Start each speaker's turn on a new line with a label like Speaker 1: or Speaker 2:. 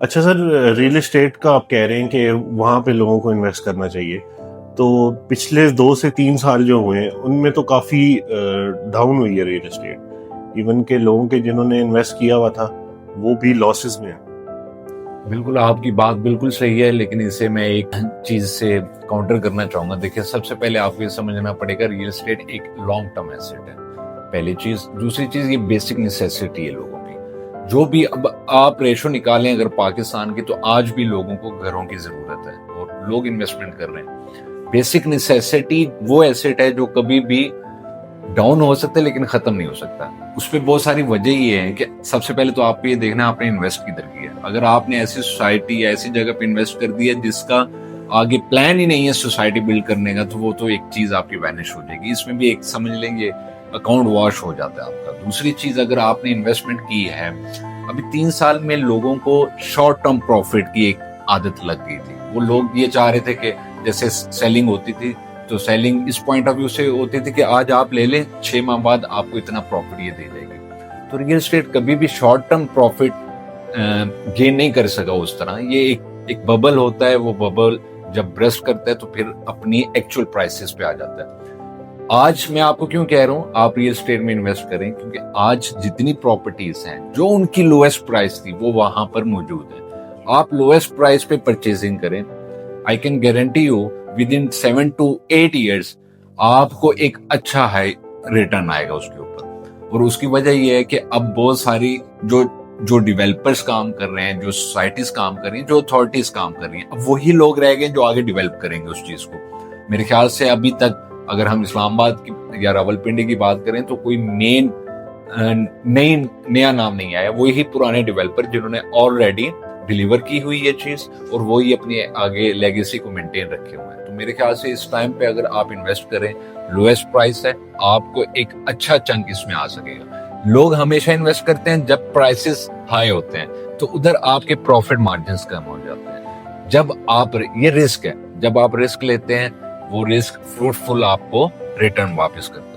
Speaker 1: اچھا سر، real estate کا آپ کہہ رہے ہیں کہ وہاں پہ لوگوں کو انویسٹ کرنا چاہیے، تو پچھلے 2 سے 3 سال جو ہوئے ہیں ان میں تو کافی ڈاؤن ہوئی ہے ریئل اسٹیٹ، ایون کہ لوگوں کے جنہوں نے انویسٹ کیا ہوا تھا وہ بھی لاسز میں ہیں۔
Speaker 2: بالکل آپ کی بات بالکل صحیح ہے، لیکن اسے میں ایک چیز سے کاؤنٹر کرنا چاہوں گا۔ دیکھیں، سب سے پہلے آپ کو یہ سمجھنا پڑے گا ریئل اسٹیٹ ایک لانگ ٹرم ایسٹ ہے، پہلی چیز۔ دوسری چیز، یہ بیسک نیسیسٹی ہے لوگوں کی۔ جو بھی اب آپ ریشو نکالیں اگر پاکستان کی، تو آج بھی لوگوں کو گھروں کی ضرورت ہے اور لوگ انویسٹمنٹ کر رہے ہیں۔ بیسک نیسیسٹی وہ ایسٹ ہے جو کبھی بھی ڈاؤن ہو سکتا ہے لیکن ختم نہیں ہو سکتا۔ اس پہ بہت ساری وجہ یہ ہے کہ سب سے پہلے تو آپ کو یہ دیکھنا ہے آپ نے انویسٹ کدھر کیا ہے۔ اگر آپ نے ایسی سوسائٹی یا ایسی جگہ پہ انویسٹ کر دیا جس کا آگے پلان ہی نہیں ہے سوسائٹی بلڈ کرنے کا، تو وہ تو ایک چیز آپ کی وینش ہو جائے گی۔ اس میں بھی ایک سمجھ لیں گے اکاؤنٹ واش ہو جاتا ہے آپ کا۔ دوسری چیز، اگر آپ نے انویسٹمنٹ کی ہے، ابھی 3 سال میں لوگوں کو شارٹ ٹرم پروفٹ کی ایک عادت لگ گئی تھی۔ وہ لوگ یہ چاہ رہے تھے کہ جیسے سیلنگ ہوتی تھی تو سیلنگ اس پوائنٹ آف ویو سے ہوتی تھی کہ آج آپ لے لیں، 6 ماہ بعد آپ کو اتنا پروفٹ یہ دے جائے گی۔ تو ریئل اسٹیٹ کبھی بھی شارٹ ٹرم پروفٹ گین نہیں کر سکا اس طرح۔ یہ ایک ببل ہوتا ہے، وہ ببل جب برسٹ کرتا ہے تو پھر اپنی ایکچوئل پرائسز پہ آ جاتا ہے۔ آج میں آپ کو کیوں کہہ رہا ہوں آپ ریئل اسٹیٹ میں انویسٹ کریں، کیونکہ آج جتنی پراپرٹیز ہیں جو ان کی لویسٹ پرائس تھی وہ وہاں پر موجود ہے۔ آپ لویسٹ پرائس پہ پرچیزنگ کریں، I can guarantee you within 7 to 8 years آپ کو ایک اچھا ہائی ریٹرن آئے گا اس کے اوپر۔ اور اس کی وجہ یہ ہے کہ اب بہت ساری جو ڈیولپرز کام کر رہے ہیں، جو سوسائٹیز کام کر رہی ہیں، جو اتھارٹیز کام کر رہی ہیں، اب وہی لوگ رہ گئے جو آگے ڈیولپ کریں گے اس چیز کو۔ میرے خیال سے ابھی تک اگر ہم اسلام آباد کی یا راولپنڈی کی بات کریں تو کوئی نیا نام نہیں آیا، وہی پرانے ڈیولپر جنہوں نے آلریڈی ڈیلیور کی ہوئی یہ چیز اور وہی اپنی آگے لیگیسی کو مینٹین رکھے ہوئے ہیں۔ تو میرے خیال سے اس ٹائم پہ اگر آپ انویسٹ کریں، لویسٹ پرائس ہے، آپ کو ایک اچھا چنک اس میں آ سکے گا۔ لوگ ہمیشہ انویسٹ کرتے ہیں جب پرائسز ہائی ہوتے ہیں، تو ادھر آپ کے پروفٹ مارجنز کم ہو جاتے ہیں۔ جب آپ یہ رسک ہے، جب آپ رسک لیتے ہیں وہ رسک فروٹفل آپ کو ریٹرن واپس کرتے ہیں۔